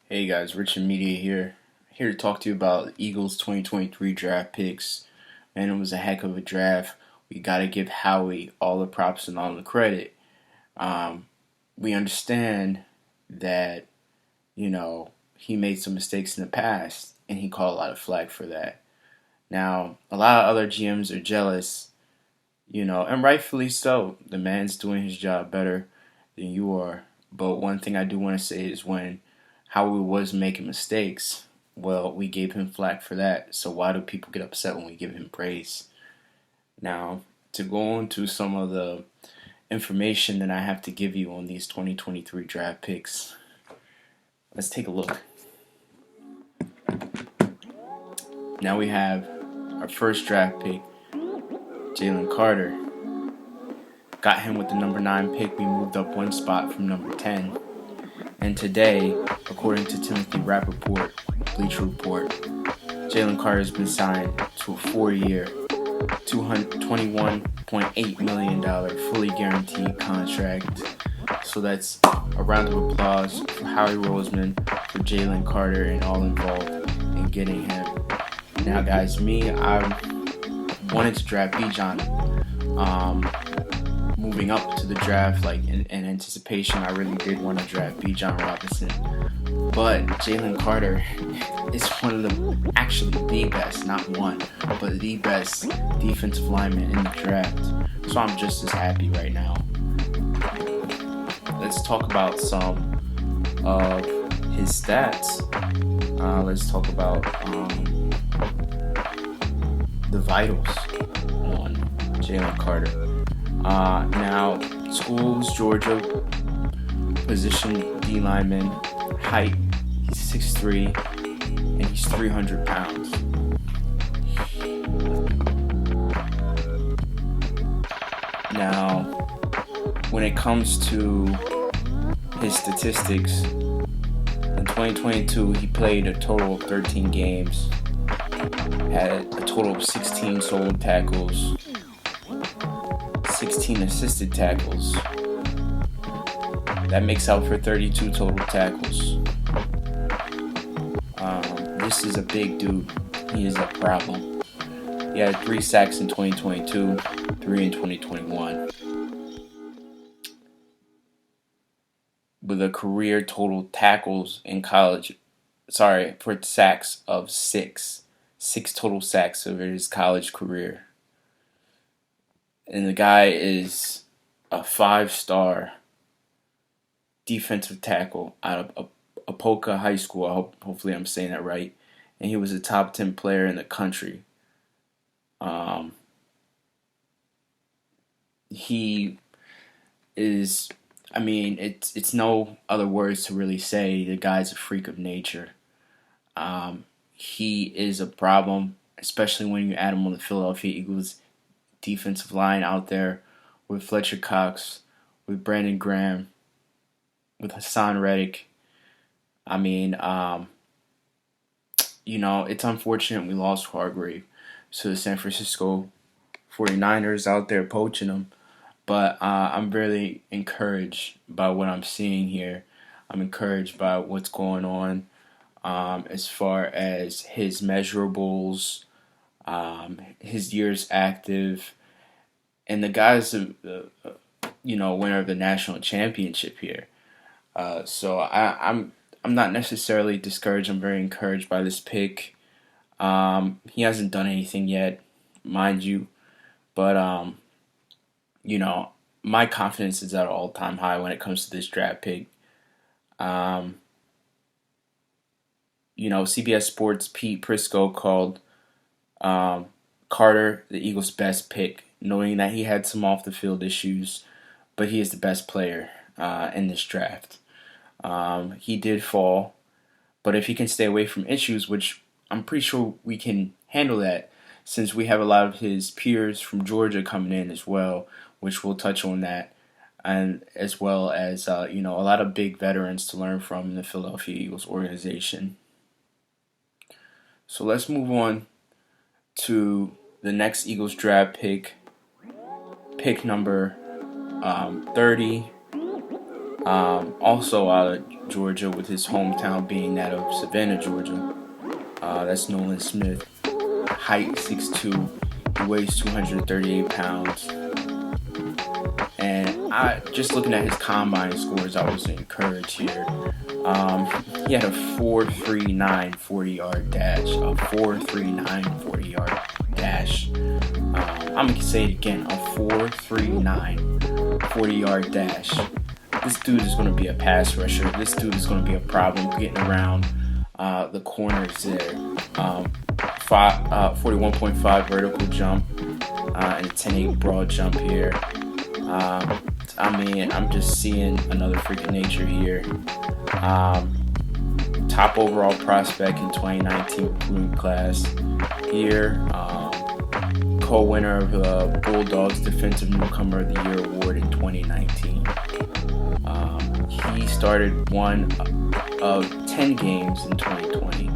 Hey guys, Richard Media here to talk to you about Eagles 2023 draft picks. Man, it was a heck of a draft. We got to give Howie all the props and all the credit. Um, we understand that, he made some mistakes in the past, and he caught a lot of flack for that. Now, a lot of other GMs are jealous, and rightfully so. The man's doing his job better than you are. But one thing I do want to say is when Howie was making mistakes, well, we gave him flack for that. So why do people get upset when we give him praise? Now, to go into some of the information that I have to give you on these 2023 draft picks, let's take a look. Now we have our first draft pick, Jalen Carter. Got him with the number 9 pick. We moved up one spot from number 10. And today, according to Timothy Rappaport, Bleacher Report, Jalen Carter has been signed to a 4-year, $21.8 million fully guaranteed contract. So that's a round of applause for Howie Roseman, for Jalen Carter, and all involved in getting him. Now, guys, I wanted to draft Bijan. Moving up to the draft, like in anticipation, I really did want to draft Bijan Robinson. But Jalen Carter is one of actually the best, not one, but the best defensive lineman in the draft. So I'm just as happy right now. Let's talk about some of his stats. Let's talk about the vitals on Jalen Carter. Now, schools, Georgia, position D lineman, height, he's 6'3", and he's 300 pounds. Now, when it comes to his statistics, in 2022, he played a total of 13 games, had a total of 16 solo tackles, 16 assisted tackles. That makes out for 32 total tackles. This is a big dude. He is a problem. He had 3 sacks in 2022, 3 in 2021. With a career total tackles in college, for sacks of 6. 6 total sacks over his college career. And the guy is a 5-star defensive tackle out of Apoka High School. Hopefully I'm saying that right. And he was a top 10 player in the country. He is, it's no other words to really say. The guy's a freak of nature. He is a problem, especially when you add him on the Philadelphia Eagles defensive line out there with Fletcher Cox, with Brandon Graham, with Hassan Reddick. It's unfortunate we lost Hargrave to the San Francisco 49ers out there poaching him. But I'm really encouraged by what I'm seeing here. I'm encouraged by what's going on as far as his measurables, his years active, and the guy's winner of the national championship here. So I'm not necessarily discouraged. I'm very encouraged by this pick. He hasn't done anything yet, mind you, but my confidence is at an all-time high when it comes to this draft pick. CBS Sports' Pete Prisco called Carter the Eagles' best pick, knowing that he had some off-the-field issues, but he is the best player in this draft. He did fall, but if he can stay away from issues, which I'm pretty sure we can handle that, since we have a lot of his peers from Georgia coming in as well, which we'll touch on that, and as well as a lot of big veterans to learn from in the Philadelphia Eagles organization. So let's move on to the next Eagles draft pick number 30. Also out of Georgia, with his hometown being that of Savannah, Georgia. That's Nolan Smith. Height 6'2". He weighs 238 pounds. And I just looking at his combine scores, I was encouraged here. Um, he had a 4.39 40-yard dash. A 4.39 40-yard dash. I'm gonna say it again. A 4.39 40-yard dash. This dude is gonna be a pass rusher. This dude is gonna be a problem getting around the corners there. 41.5 vertical jump and a 10.8 broad jump here. I'm just seeing another freak of nature here. Top overall prospect in 2019 recruiting class here. Co-winner of the Bulldogs Defensive Newcomer of the Year award in 2019. He started one of 10 games in 2020.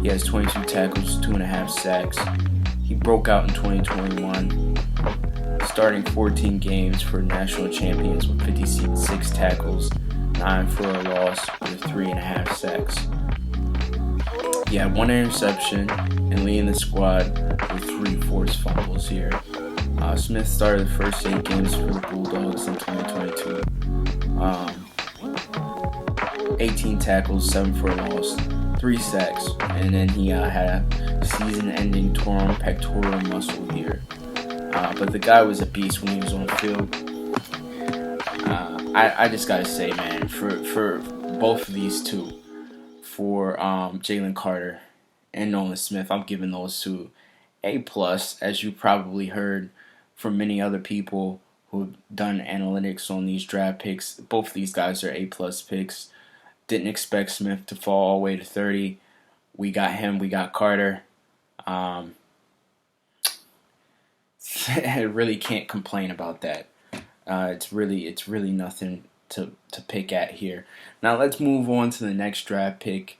He has 22 tackles, 2.5 sacks. He broke out in 2021, starting 14 games for national champions with 56 tackles, 9 for a loss, with 3.5 sacks. He had 1 interception and leading the squad with 3 forced fumbles here. Smith started the first 8 games for the Bulldogs in 2022. 18 tackles, 7 for a loss, 3 sacks, and then he had a season-ending torn pectoral muscle here. But the guy was a beast when he was on the field. I just gotta say, man, for both of these two, for Jalen Carter and Nolan Smith, I'm giving those two A+, as you probably heard from many other people who've done analytics on these draft picks. Both of these guys are A+ picks. Didn't expect Smith to fall all the way to 30. We got him. We got Carter. I really can't complain about that. It's really nothing to pick at here. Now let's move on to the next draft pick.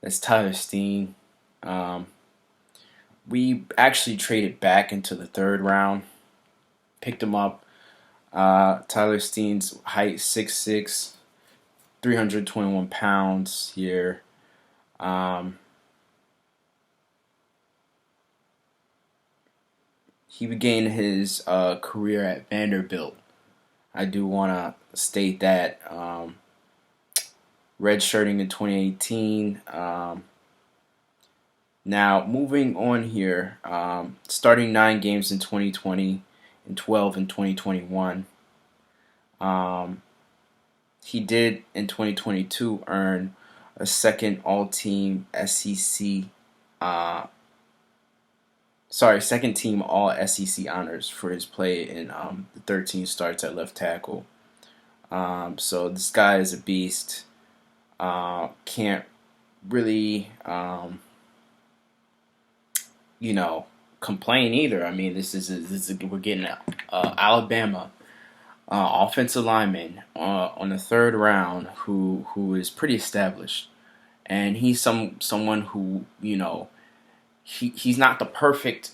That's Tyler Steen. We actually traded back into the 3rd round. Picked him up. Tyler Steen's height 6'6", 321 pounds here. He began his career at Vanderbilt. I do want to state that. Redshirting in 2018. Now, moving on here, starting 9 games in 2020 and 12 in 2021. He did in 2022 earn a second all-team SEC, second team all SEC honors for his play in the 13 starts at left tackle. So this guy is a beast. Can't really, complain either. I mean, we're getting Alabama offensive lineman on the 3rd round who is pretty established, and he's someone who he's not the perfect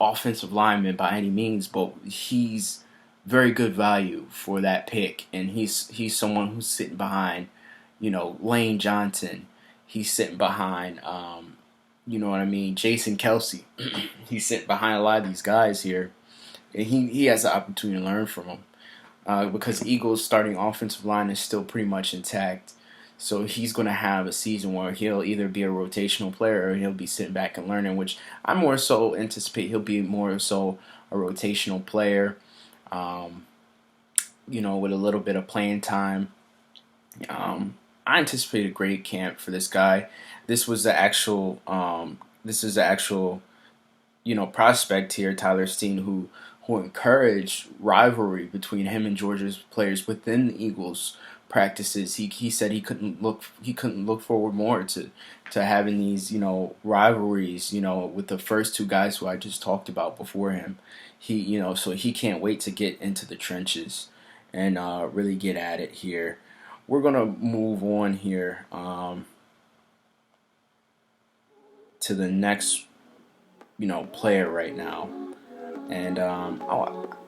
offensive lineman by any means, but he's very good value for that pick, and he's someone who's sitting behind Lane Johnson. He's sitting behind Jason Kelsey. He's sitting behind a lot of these guys here, and he has the opportunity to learn from them. Because Eagles' starting offensive line is still pretty much intact. So he's going to have a season where he'll either be a rotational player or he'll be sitting back and learning, which I more so anticipate he'll be more so a rotational player, with a little bit of playing time. I anticipate a great camp for this guy. This is the actual prospect here, Tyler Steen, who encouraged rivalry between him and Georgia's players within the Eagles practices. He said he couldn't look forward more to having these rivalries with the first 2 guys who I just talked about before him. So he can't wait to get into the trenches and really get at it here. We're gonna move on here to the next player right now. And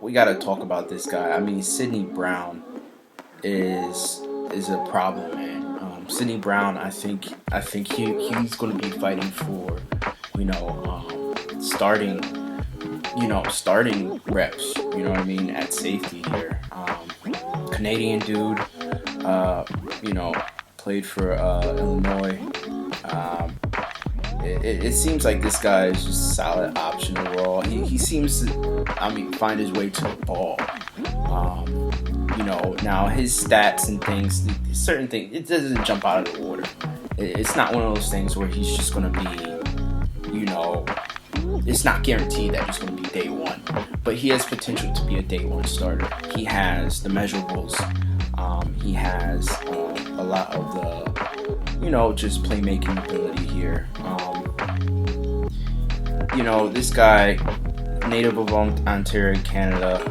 we got to talk about this guy. I mean, Sidney Brown is is a problem, man. Sidney Brown, I think he's going to be fighting for, starting, starting reps. You know what I mean, at safety here. Canadian dude, uh, you know, played for Illinois. Um, it seems like this guy is just a solid option overall. He seems to, find his way to the ball. Um, now his stats and things, certain things, it doesn't jump out of the water. It's not one of those things where he's just going to be, it's not guaranteed that he's going to be day one. But he has potential to be a day one starter. He has the measurables. He has a lot of the, just playmaking ability here. This guy, native of Ontario, Canada.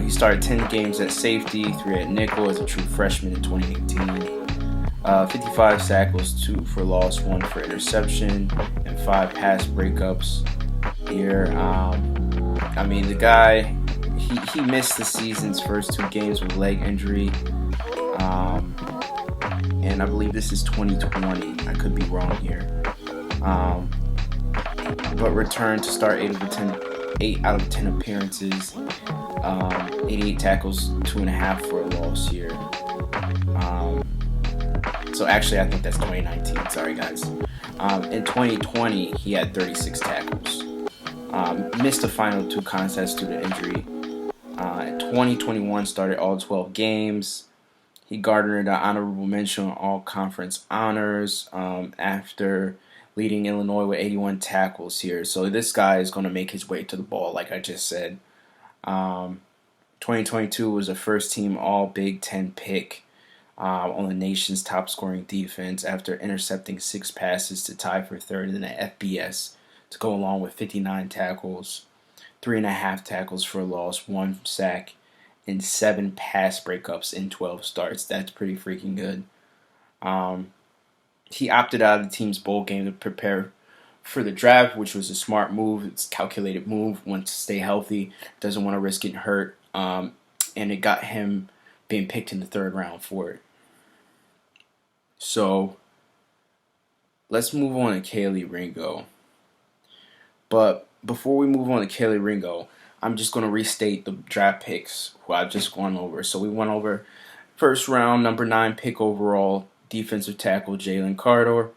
He started 10 games at safety, 3 at nickel as a true freshman in 2018. 55 tackles, 2 for loss, 1 for interception, and 5 pass breakups here. The guy, he missed the season's first 2 games with leg injury. And I believe this is 2020. I could be wrong here. But returned to start 8 out of 10 appearances. 88 tackles, 2.5 for a loss here. So actually, I think that's 2019. Sorry, guys. In 2020, he had 36 tackles. Missed the final 2 contests due to injury. In 2021, started all 12 games. He garnered an honorable mention on all conference honors after leading Illinois with 81 tackles here. So this guy is going to make his way to the ball, like I just said. 2022 was a first-team All Big Ten pick on the nation's top-scoring defense after intercepting 6 passes to tie for third in the FBS to go along with 59 tackles, 3.5 tackles for a loss, 1 sack, and 7 pass breakups in 12 starts. That's pretty freaking good. He opted out of the team's bowl game to prepare for the draft, which was a smart move. It's a calculated move. Wants to stay healthy, doesn't want to risk getting hurt, and it got him being picked in the 3rd round for it. So let's move on to Kaylee Ringo. But before we move on to Kaylee Ringo, I'm just going to restate the draft picks who I've just gone over. So we went over 1st round, number 9 pick overall, defensive tackle Jalen Carter.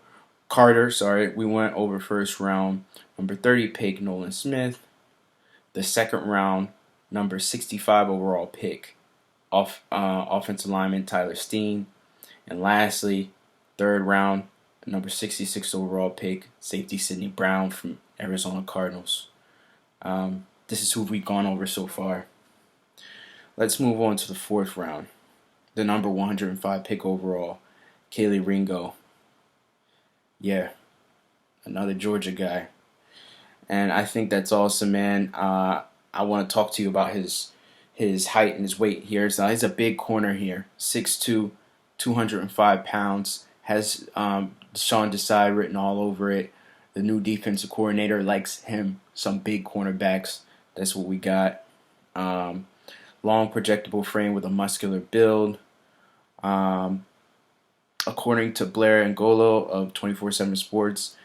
We went over 1st round, number 30 pick Nolan Smith. The 2nd round, number 65 overall pick, offensive lineman Tyler Steen. And lastly, 3rd round, number 66 overall pick, safety Sidney Brown from Arizona Cardinals. This is who we've gone over so far. Let's move on to the 4th round. The number 105 pick overall, Kaylee Ringo. Yeah, another Georgia guy. And I think that's awesome, man. I want to talk to you about his height and his weight here. So he's a big corner here, 6'2", 205 pounds. Has Sean Desai written all over it. The new defensive coordinator likes him. Some big cornerbacks. That's what we got. Long projectable frame with a muscular build. According to Blair Angolo of 24/7 Sports,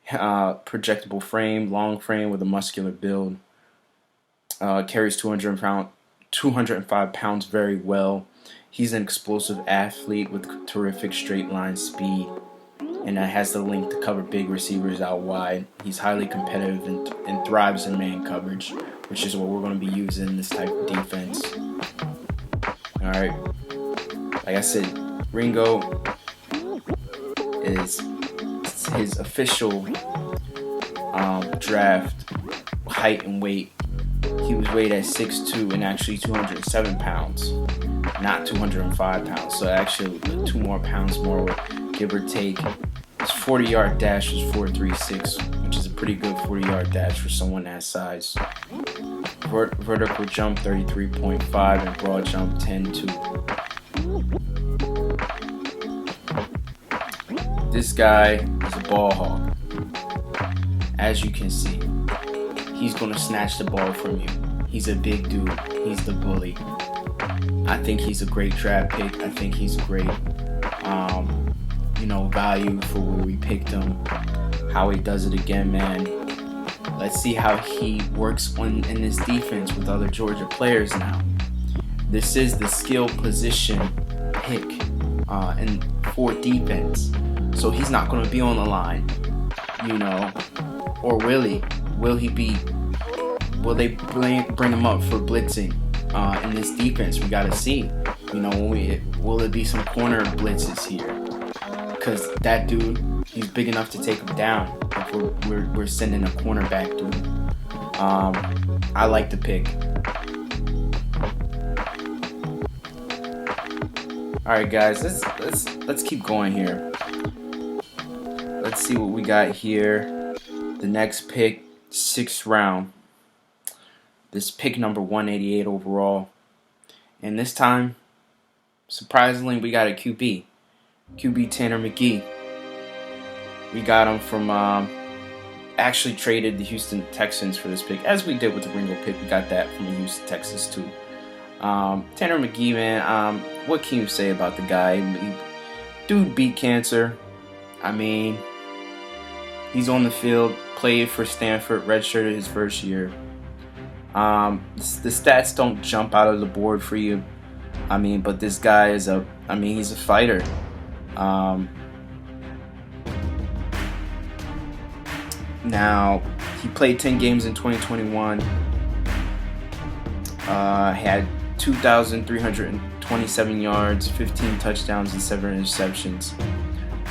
projectable frame, long frame with a muscular build. Carries 205 pounds very well. He's an explosive athlete with terrific straight line speed, and has the length to cover big receivers out wide. He's highly competitive and thrives in man coverage, which is what we're going to be using in this type of defense. All right. Like I said, Ringo is his official draft height and weight. He was weighed at 6'2" and actually 207 pounds, not 205 pounds. So actually 2 more pounds more, give or take. His 40-yard dash was 4.36, which is a pretty good 40-yard dash for someone that size. Vertical jump 33.5 and broad jump 10.2. This guy is a ball hawk. As you can see, he's going to snatch the ball from you. He's a big dude. He's the bully. I think he's a great draft pick. I think he's a great, value for where we picked him. How he does it again, man. Let's see how he works in this defense with other Georgia players now. This is the skill position pick for defense. So he's not going to be on the line, or will he? Will he be? Will they bring him up for blitzing in this defense? We got to see. Will it be some corner blitzes here? Because that dude, he's big enough to take him down if we're sending a cornerback dude. I like the pick. All right, guys, let's keep going here. Let's see what we got here. The next pick, 6th round. This pick number 188 overall, and this time, surprisingly, we got a QB Tanner McGee. We got him from actually traded the Houston Texans for this pick, as we did with the Ringo pick. We got that from the Houston Texans too. Tanner McGee, man, what can you say about the guy? Dude beat cancer. I mean, he's on the field, played for Stanford, redshirted his first year. The stats don't jump out of the board for you. I mean, but this guy is he's a fighter. Now, he played 10 games in 2021. Had 2,327 yards, 15 touchdowns, and 7 interceptions.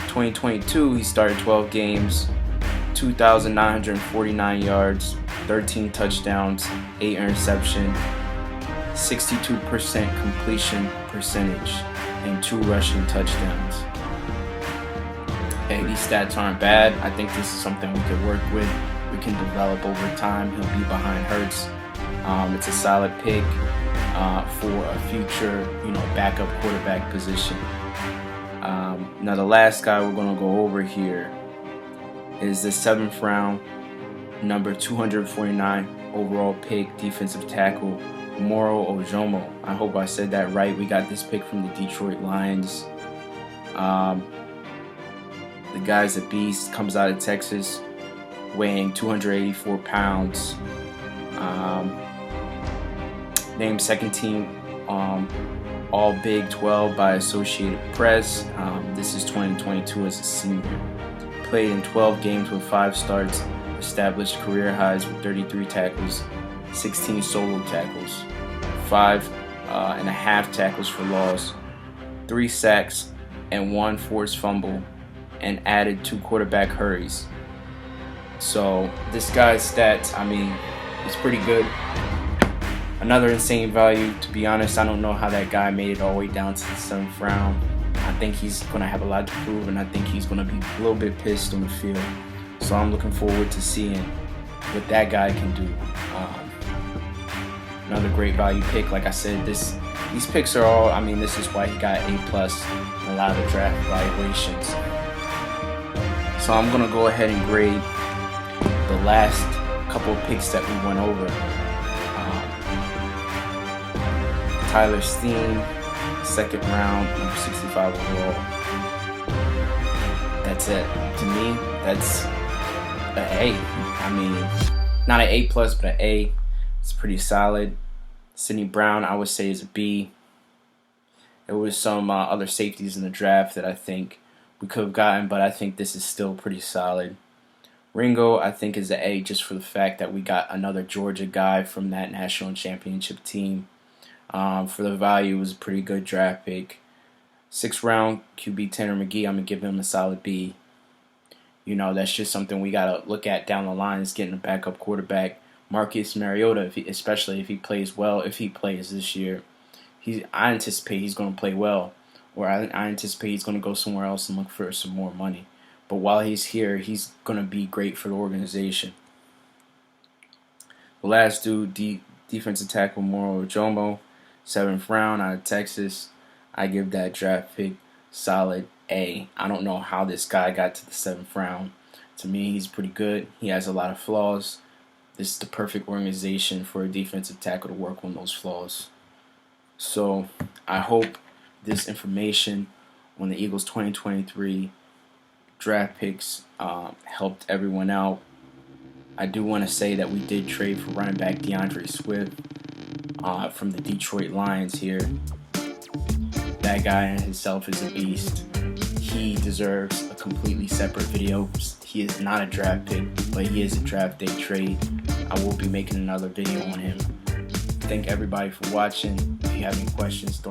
2022, he started 12 games, 2,949 yards, 13 touchdowns, 8 interceptions, 62% completion percentage, and 2 rushing touchdowns. Hey, these stats aren't bad. I think this is something we could work with. We can develop over time. He'll be behind Hurts. It's a solid pick for a future, backup quarterback position. Now, the last guy we're going to go over here is the 7th round, number 249 overall pick, defensive tackle, Moro Ojomo. I hope I said that right. We got this pick from the Detroit Lions. The guy's a beast, comes out of Texas, weighing 284 pounds. Named second team All Big 12 by Associated Press. This is 2022 as a senior. Played in 12 games with 5 starts, established career highs with 33 tackles, 16 solo tackles, 5.5 tackles for loss, 3 sacks, and 1 forced fumble, and added 2 quarterback hurries. So this guy's stats, it's pretty good. Another insane value. To be honest, I don't know how that guy made it all the way down to the 7th round. I think he's going to have a lot to prove, and I think he's going to be a little bit pissed on the field. So I'm looking forward to seeing what that guy can do. Another great value pick. Like I said, these picks are all, this is why he got A+ in a lot of the draft evaluations. So I'm going to go ahead and grade the last couple of picks that we went over. Tyler Steen, 2nd round, number 65 overall. That's it. To me, that's an A. Not an A+, but an A. It's pretty solid. Sidney Brown, I would say, is a B. There was some other safeties in the draft that I think we could have gotten, but I think this is still pretty solid. Ringo, I think, is an A just for the fact that we got another Georgia guy from that national championship team. For the value, it was a pretty good draft pick. 6th round, QB Tanner McGee, I'm going to give him a solid B. That's just something we got to look at down the line, is getting a backup quarterback. Marcus Mariota, especially if he plays well, if he plays this year, I anticipate he's going to play well. Or I anticipate he's going to go somewhere else and look for some more money. But while he's here, he's going to be great for the organization. The last dude, defensive tackle Moro Ojomo, 7th round out of Texas. I give that draft pick solid A. I don't know how this guy got to the 7th round. To me, he's pretty good. He has a lot of flaws. This is the perfect organization for a defensive tackle to work on those flaws. So I hope this information on the Eagles 2023 draft picks helped everyone out. I do want to say that we did trade for running back DeAndre Swift from the Detroit Lions here. That guy in himself is a beast. He deserves a completely separate video. He is not a draft pick, but he is a draft day trade. I will be making another video on him. Thank everybody for watching. If you have any questions, throw them